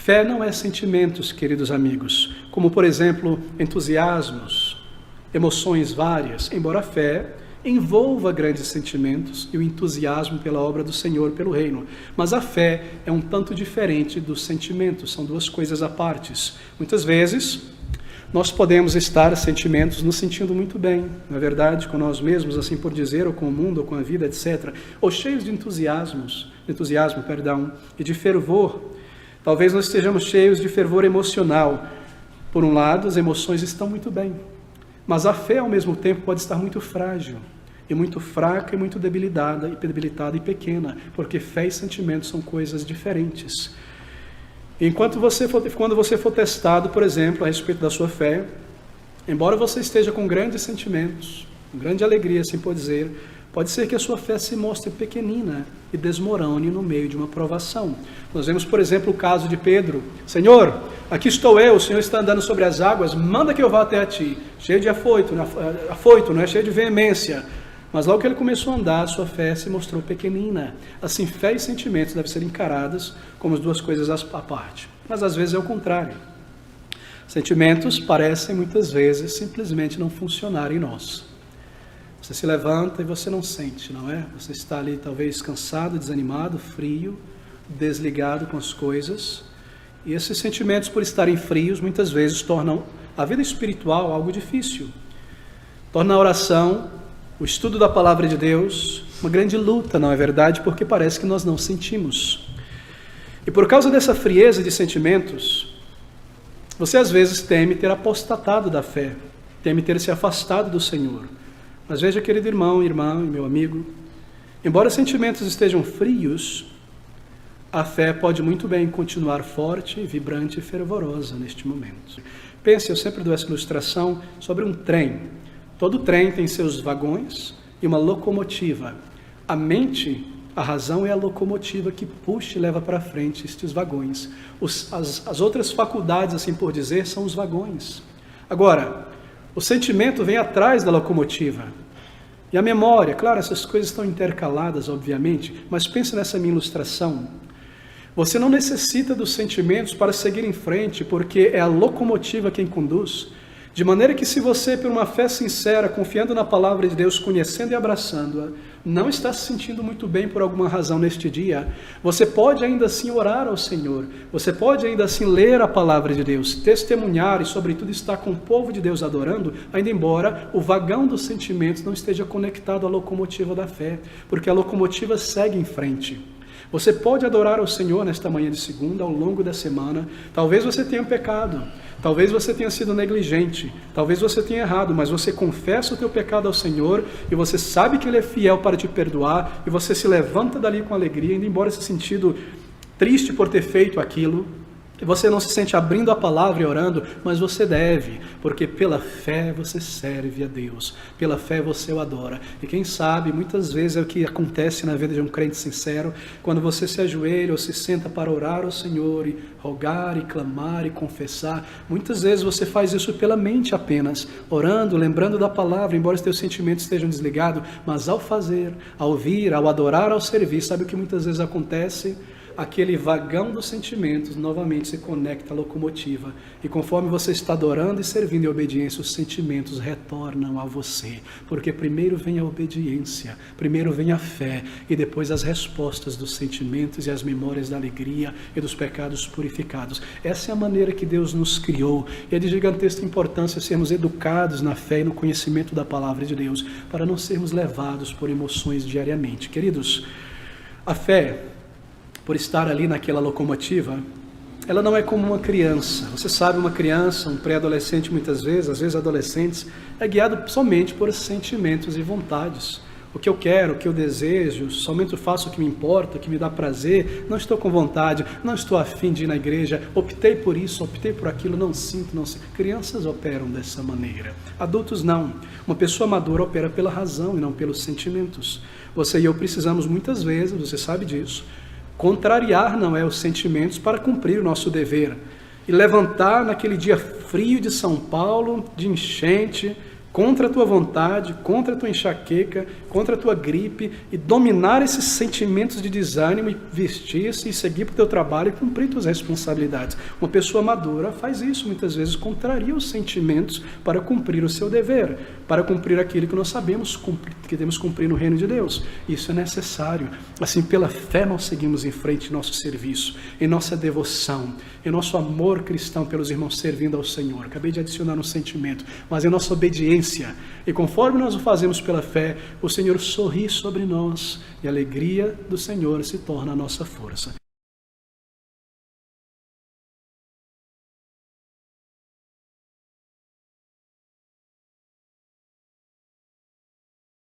Fé não é sentimentos, queridos amigos, como, por exemplo, entusiasmos, emoções várias, embora a fé envolva grandes sentimentos e o entusiasmo pela obra do Senhor, pelo reino. Mas a fé é um tanto diferente dos sentimentos, são duas coisas à parte. Muitas vezes, nós podemos estar sentimentos nos sentindo muito bem, na verdade, com nós mesmos, assim por dizer, ou com o mundo, ou com a vida, etc. Ou cheios de entusiasmo, e de fervor. Talvez nós estejamos cheios de fervor emocional. Por um lado, as emoções estão muito bem, mas a fé, ao mesmo tempo, pode estar muito frágil, e muito fraca, e muito debilitada e pequena, porque fé e sentimento são coisas diferentes. Quando você for testado, por exemplo, a respeito da sua fé, embora você esteja com grandes sentimentos, com grande alegria, assim por dizer, pode ser que a sua fé se mostre pequenina e desmorone no meio de uma provação. Nós vemos, por exemplo, o caso de Pedro. Senhor, aqui estou eu, o Senhor está andando sobre as águas, manda que eu vá até a ti. Cheio de afoito, não é? Cheio de veemência. Mas logo que ele começou a andar, sua fé se mostrou pequenina. Assim, fé e sentimentos devem ser encaradas como as duas coisas à parte. Mas às vezes é o contrário. Sentimentos parecem muitas vezes simplesmente não funcionar em nós. Você se levanta e você não sente, não é? Você está ali talvez cansado, desanimado, frio, desligado com as coisas. E esses sentimentos, por estarem frios, muitas vezes tornam a vida espiritual algo difícil. Torna a oração, o estudo da palavra de Deus, uma grande luta, não é verdade? Porque parece que nós não sentimos. E por causa dessa frieza de sentimentos, você às vezes teme ter apostatado da fé, teme ter se afastado do Senhor. Mas veja, querido irmão, irmã e meu amigo, embora os sentimentos estejam frios, a fé pode muito bem continuar forte, vibrante e fervorosa neste momento. Pense, eu sempre dou essa ilustração sobre um trem. Todo trem tem seus vagões e uma locomotiva. A mente, a razão é a locomotiva que puxa e leva para frente estes vagões. As outras faculdades, assim por dizer, são os vagões. Agora, o sentimento vem atrás da locomotiva. E a memória, claro, essas coisas estão intercaladas, obviamente, mas pense nessa minha ilustração. Você não necessita dos sentimentos para seguir em frente, porque é a locomotiva quem conduz. De maneira que se você, por uma fé sincera, confiando na palavra de Deus, conhecendo e abraçando-a, não está se sentindo muito bem por alguma razão neste dia, você pode ainda assim orar ao Senhor, você pode ainda assim ler a palavra de Deus, testemunhar e sobretudo estar com o povo de Deus adorando, ainda embora o vagão dos sentimentos não esteja conectado à locomotiva da fé, porque a locomotiva segue em frente. Você pode adorar ao Senhor nesta manhã de segunda, ao longo da semana. Talvez você tenha pecado, talvez você tenha sido negligente, talvez você tenha errado, mas você confessa o teu pecado ao Senhor e você sabe que Ele é fiel para te perdoar e você se levanta dali com alegria, indo embora se sentindo triste por ter feito aquilo. E você não se sente abrindo a palavra e orando, mas você deve, porque pela fé você serve a Deus, pela fé você o adora. E quem sabe, muitas vezes é o que acontece na vida de um crente sincero, quando você se ajoelha ou se senta para orar ao Senhor e rogar e clamar e confessar, muitas vezes você faz isso pela mente apenas, orando, lembrando da palavra, embora os teus sentimentos estejam desligados, mas ao fazer, ao ouvir, ao adorar, ao servir, sabe o que muitas vezes acontece? Aquele vagão dos sentimentos novamente se conecta à locomotiva. E conforme você está adorando e servindo em obediência, os sentimentos retornam a você. Porque primeiro vem a obediência, primeiro vem a fé, e depois as respostas dos sentimentos e as memórias da alegria e dos pecados purificados. Essa é a maneira que Deus nos criou. E é de gigantesca importância sermos educados na fé e no conhecimento da palavra de Deus, para não sermos levados por emoções diariamente. Queridos, a fé, por estar ali naquela locomotiva, ela não é como uma criança. Você sabe, uma criança, um pré-adolescente muitas vezes, às vezes adolescentes, é guiado somente por sentimentos e vontades. O que eu quero, o que eu desejo, somente eu faço o que me importa, o que me dá prazer, não estou com vontade, não estou afim de ir na igreja, optei por isso, optei por aquilo, não sinto, não sinto. Crianças operam dessa maneira, adultos não. Uma pessoa madura opera pela razão e não pelos sentimentos. Você e eu precisamos muitas vezes, você sabe disso, contrariar, não é, os sentimentos para cumprir o nosso dever. E levantar naquele dia frio de São Paulo, de enchente, contra a tua vontade, contra a tua enxaqueca, contra a tua gripe, e dominar esses sentimentos de desânimo e vestir-se e seguir para o teu trabalho e cumprir tuas responsabilidades. Uma pessoa madura faz isso, muitas vezes contraria os sentimentos para cumprir o seu dever, para cumprir aquilo que nós sabemos que temos que cumprir no reino de Deus. Isso é necessário. Assim, pela fé nós seguimos em frente em nosso serviço, em nossa devoção, em nosso amor cristão pelos irmãos servindo ao Senhor. Acabei de adicionar um sentimento, mas em nossa obediência. E conforme nós o fazemos pela fé, o Senhor sorri sobre nós e a alegria do Senhor se torna a nossa força.